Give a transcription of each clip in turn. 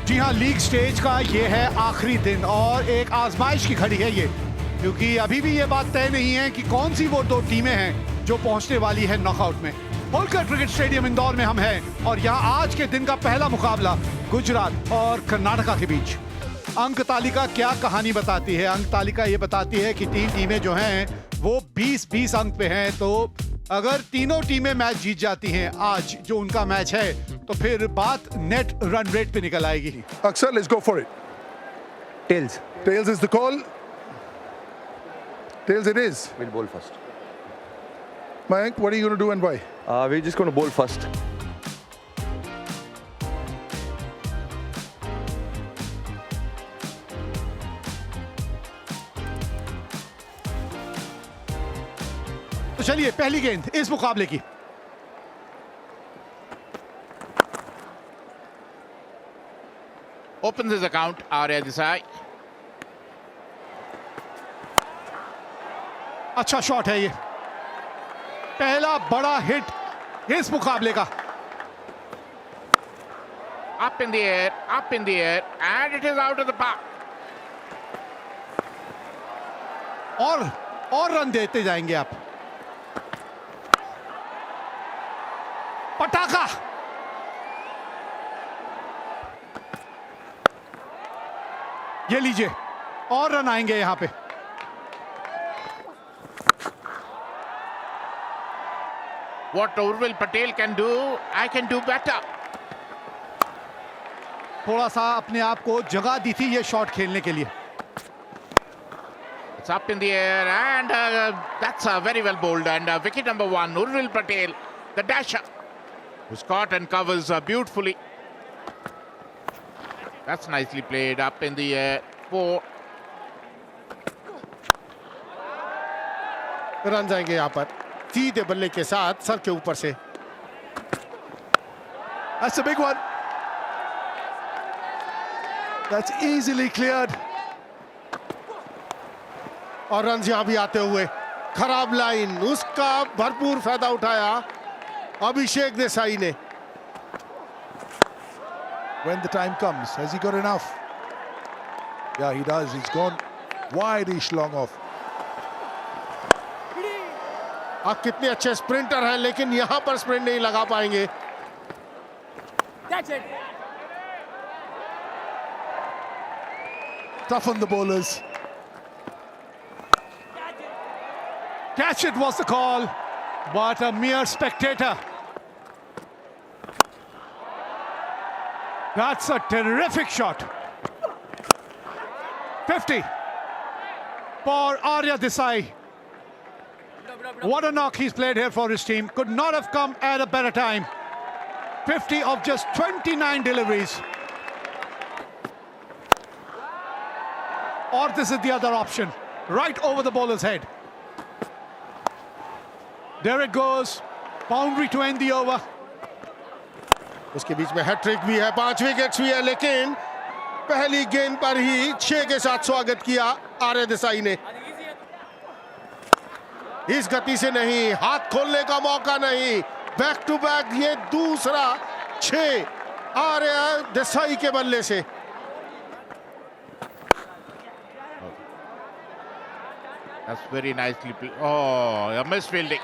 जी हाँ, league stage का ये है आखिरी दिन और एक आजमाइश की घड़ी है ये, क्योंकि अभी भी ये बात तय नहीं है कि कौन सी वो दो टीमें हैं जो पहुंचने वाली है नॉकआउट में। होलकर क्रिकेट स्टेडियम इंदौर में हम हैं और यहाँ आज के दिन का पहला मुकाबला गुजरात और कर्नाटका के बीच। अंक तालिका क्या कहानी बताती है? अंक तालिका ये बताती है कि तीन टीमें जो हैं वो 20-20 अंक पे हैं, तो अगर तीनों टीमें मैच जीत जाती हैं आज जो उनका मैच है, तो फिर बात नेट रन रेट पे निकल आएगी। Aksar, let's go for it. Tails. Tails is the call. Tails it is. We'll bowl first. Mayank, what are you going to do and why? We're just going to bowl first. तो चलिए पहली गेंद इस मुकाबले की। Opens his account, Arya Desai. अच्छा shot है ये, पहला बड़ा हिट इस मुकाबले का। Up in the air, and it is out of the park. और रन देते जाएंगे आप। पटाखा, ये लीजिए, और रन आएंगे यहां पे। What Urvil Patel can do, I can do better. थोड़ा सा अपने आप को जगह दी थी ये शॉट खेलने के लिए। It's up in the air, and that's very well bowled. And wicket number 1, Urvil Patel, the dasher, who's caught and covers beautifully. That's nicely played, up in the air. 4. Run जाएंगे यहाँ पर सीधे बल्ले के साथ सर के ऊपर से। That's a big one. That's easily cleared. और रन यहाँ भी आते हुए, खराब लाइन, उसका भरपूर फायदा उठाया अभिषेक देसाई ने। When the time comes, has he got enough? Yeah, he does. He's gone wide-ish long off. आप कितने अच्छे स्प्रिंटर हैं, लेकिन यहाँ पर स्प्रिंट नहीं लगा पाएंगे। Tough on the bowlers. Catch it was the call, but a mere spectator. That's a terrific shot. 50 for Arya Desai. What a knock he's played here for his team. Could not have come at a better time. 50 of just 29 deliveries. Or this is the other option, right over the bowler's head. There it goes, boundary to end the over. उसके बीच में hat trick भी है, 5 wickets भी है, लेकिन पहली गेंद पर ही 6 के साथ स्वागत किया आर्य देसाई ने। इस गति से नहीं, हाथ खोलने का मौका नहीं, बैक टू बैक ये दूसरा 6 आर्य देसाई के बल्ले से। That's very nicely played. Oh, a misfielding.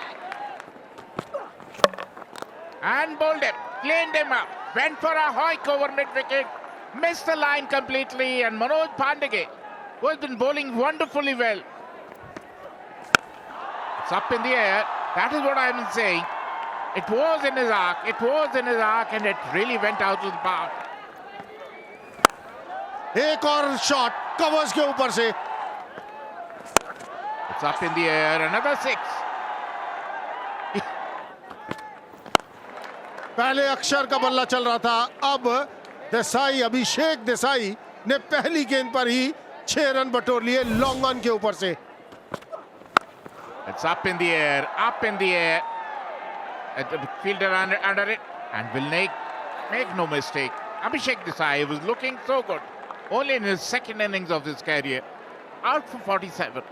And bowled him, cleaned him up, went for a hoik over mid-wicket, missed the line completely, and Manoj Pandey, who has been bowling wonderfully well. It's up in the air. That is what I've been saying. It was in his arc, and it really went out of the park. एक और shot covers के ऊपर से। It's up in the air, another 6. पहले अक्षर का बल्ला चल रहा था, अब देसाई, अभिषेक देसाई ने पहली गेंद पर ही 6 रन बटोर लिए लॉन्ग ऑन के ऊपर से। It's up in the air, The fielder under it, and will make no mistake. Abhishek Desai was looking so good, only in his second innings of his career. Out for 47.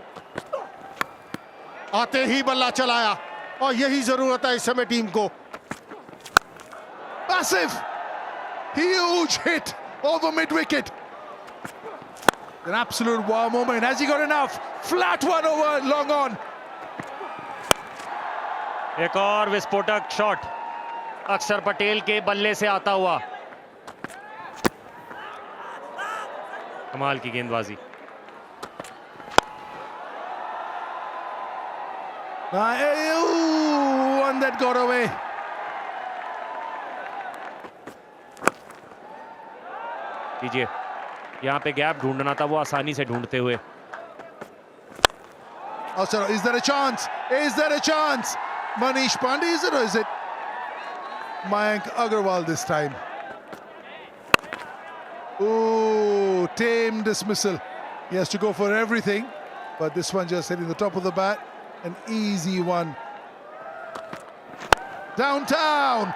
आते ही बल्ला चलाया और यही जरूरत है इस समय टीम को। Massive! Huge hit over mid-wicket. An absolute wow moment. Has he got enough? Flat one over long on. एक और विस्फोटक शॉट अक्षर पटेल के बल्ले से आता हुआ। कमाल की गेंदबाजी। One that got away. कीजिए, यहाँ पे गैप ढूंढना था, वो आसानी से ढूंढते हुए। Oh, sorry. Is there a chance? Is there a chance? Manish Pandey, is it, or is it Mayank Agarwal this time? Ooh, tame dismissal. He has to go for everything, but this one just hitting the top of the bat. An easy one. Downtown.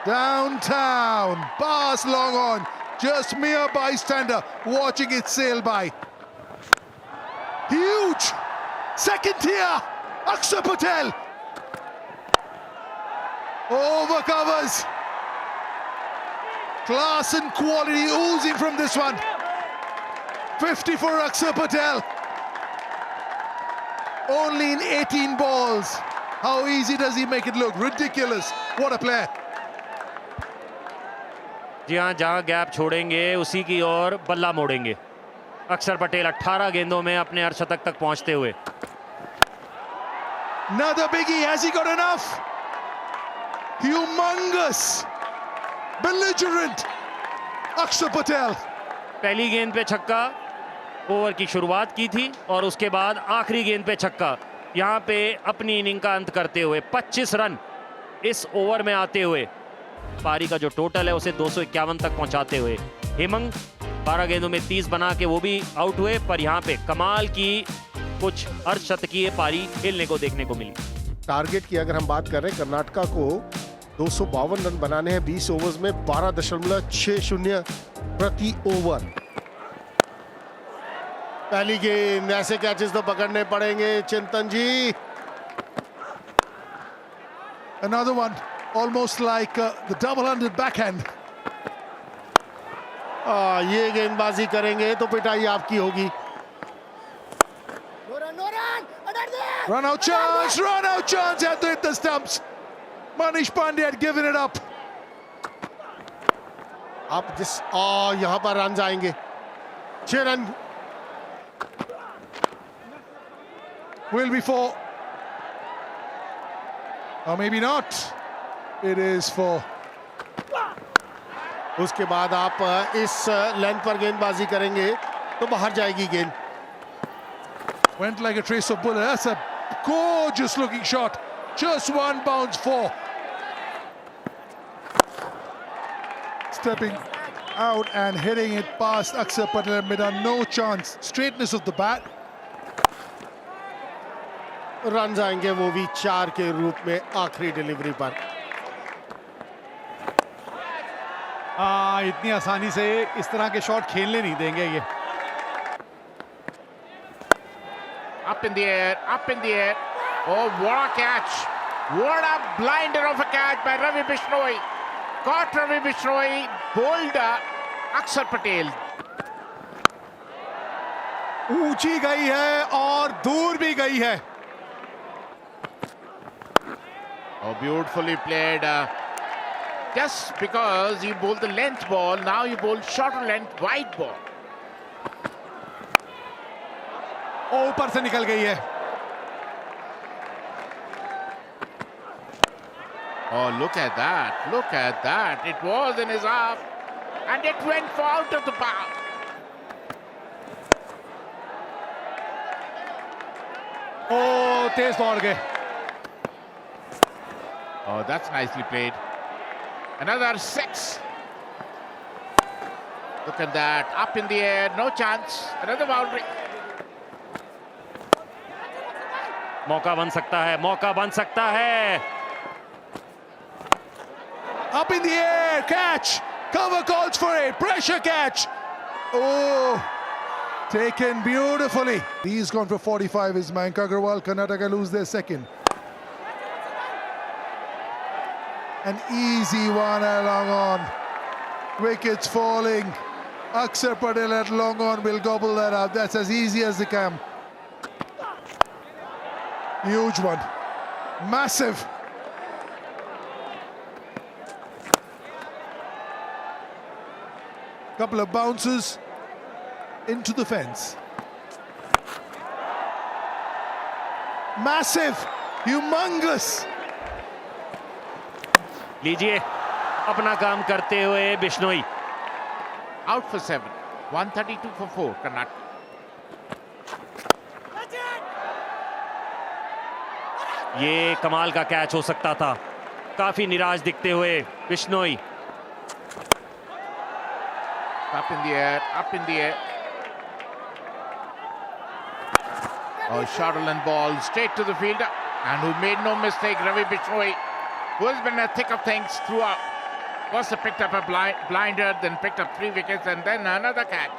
Downtown. Pass long on. Just mere bystander watching it sail by. Huge. Second tier. Akshar Patel. Over covers. Class and quality oozing from this one. 50 for Akshar Patel. Only in 18 balls. How easy does he make it look? Ridiculous. What a player. जी हाँ, जहाँ gap छोड़ेंगे उसी की ओर बल्ला मोड़ेंगे। अक्षर पटेल 18 गेंदों में अपने अर्धशतक तक पहुंचते हुए। Another biggie. Has he got enough? Humongous. Belligerent. Akshar Patel. पहली गेंद पे छक्का ओवर की शुरुआत की थी और उसके बाद आखिरी गेंद पे छक्का। यहाँ पे अपनी इनिंग का अंत करते हुए 25 रन इस ओवर में आते हुए पारी का जो टोटल है उसे 251 तक पहुंचाते हुए हेमंग 12 गेंदों में 30 बना के वो भी आउट हुए, पर यहाँ पे कमाल की कुछ अर्धशतकीय पारी खेलने को देखने को मिली। टारगेट की अगर हम बात कर रहे हैं, कर्नाटका को 252 रन बनाने हैं 20 ओवर्स में 12.60 प्रति ओवर। पहली गेंद, ऐसे कैचेस तो पकड़ने पड़ेंगे चिंतन जी। Another one. Almost like the double-handed backhand. ये गेंदबाजी करेंगे तो पिटाई आपकी होगी। Run out chance, run out chance, had to hit the stumps. Manish Pandey had given it up. आप जिस यहाँ पर रन आएंगे, 6 run. Will be 4. Or maybe not. It is 4. उसके बाद आप इस लेंथ पर गेंदबाजी करेंगे तो बाहर जाएगी गेंद। Went like a trace of bullet. That's a gorgeous looking shot. Just one bounce 4. Stepping out and hitting it past Akshar Patel mid-on. No chance. Straightness of the bat. Run आएंगे वो भी 4 के रूप में आखिरी डिलीवरी पर। इतनी आसानी से इस तरह के शॉट खेलने नहीं देंगे ये। Up in the air, up in the air. Oh, what a catch. What a blinder of a catch by Ravi Bishnoi. Caught Ravi Bishnoi, bowled Akshar Patel. ऊंची गई है और दूर भी गई है। Oh, beautifully played. Just because he bowled the length ball, now he bowled shorter length wide ball. ऊपर से निकल गई है। Oh, look at that. Look at that. It was in his arm and it went for out of the park. ओ तेज दौड़ गए। Oh, that's nicely played. Another 6. Look at that. Up in the air. No chance. Another boundary. मौका बन सकता है, मौका बन सकता है। Up in the air, catch. Cover calls for it. Pressure catch. Oh, taken beautifully. He's gone for 45. Is Mayank Agarwal. Karnataka lose their second. An easy one along on. Wickets falling. Akshar Patel at long on will gobble that up. That's as easy as they come. Huge one. Massive. Couple of bounces into the fence. Massive. Humongous. लीजिए अपना काम करते हुए Bishnoi. Out for 7. 132 for 4. Karnataka. ये कमाल का catch हो सकता था। काफी निराश दिखते हुए Bishnoi. Up in the air, up in the air. Oh, shuttle and ball straight to the fielder, and who made no mistake, Ravi Bishnoi, who has been in the thick of things throughout. Was picked up a blinder, then picked up 3 wickets, and then another catch.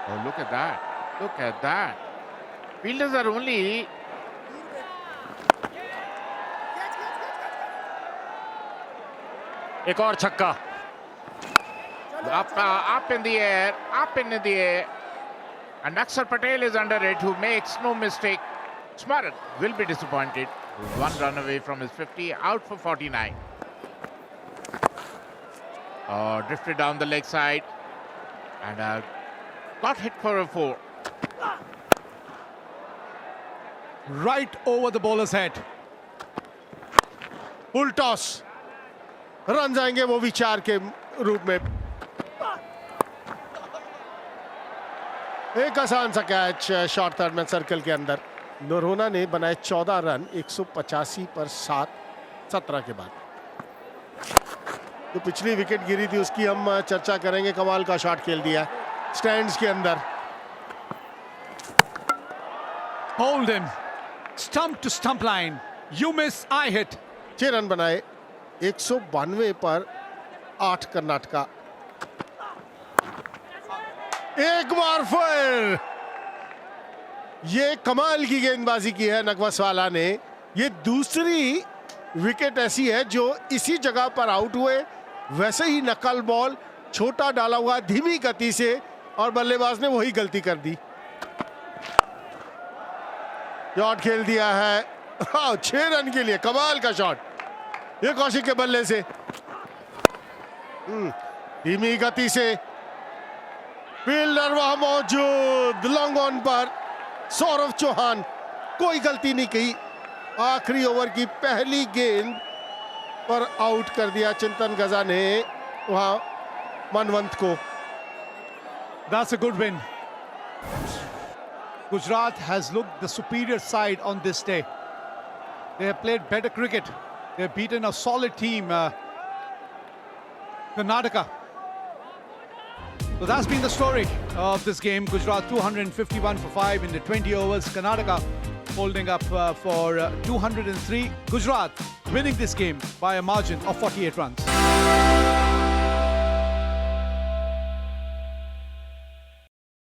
Oh, look at that! Look at that! Fielders are only. एक और छक्का। Up in the air, up in the air. And Akshar Patel is under it, who makes no mistake. Smarak will be disappointed. 1 run away from his 50, out for 49. Drifted down the leg side and got hit for a 4. Right over the bowler's head. Full toss, run जाएंगे वो भी 4 के रूप में। एक आसान सा catch short third man circle के अंदर। नोरोना ने बनाए 14 रन 185 पर 7 17 के बाद। तो पिछली विकेट गिरी थी उसकी हम चर्चा करेंगे। कमाल का शॉट खेल दिया स्टैंड्स के अंदर। Hold him. Stump to stump line. You miss, I hit. 6 run बनाए 192 पर 8 कर्नाटका। एक बार फिर ये कमाल की गेंदबाजी की है नगवसवाला ने। ये दूसरी विकेट ऐसी है जो इसी जगह पर आउट हुए, वैसे ही नकल बॉल छोटा डाला हुआ धीमी गति से, और बल्लेबाज ने वही गलती कर दी। शॉट खेल दिया है 6 रन के लिए। कमाल का शॉट ये कौशिक के बल्ले से, धीमी गति से। फील्डर वहां मौजूद, लॉन्ग ऑन पर सौरव चौहान, कोई गलती नहीं की। आखिरी ओवर की पहली गेंद पर आउट कर दिया चिंतन गजा ने वहां मनवंत को। That's a good win. Gujarat has looked the superior side on this day. They have played better cricket. They have beaten a solid team, Karnataka. So that's been the story of this game. Gujarat 251 for 5 in the 20 overs. Karnataka holding up for 203. Gujarat winning this game by a margin of 48 runs.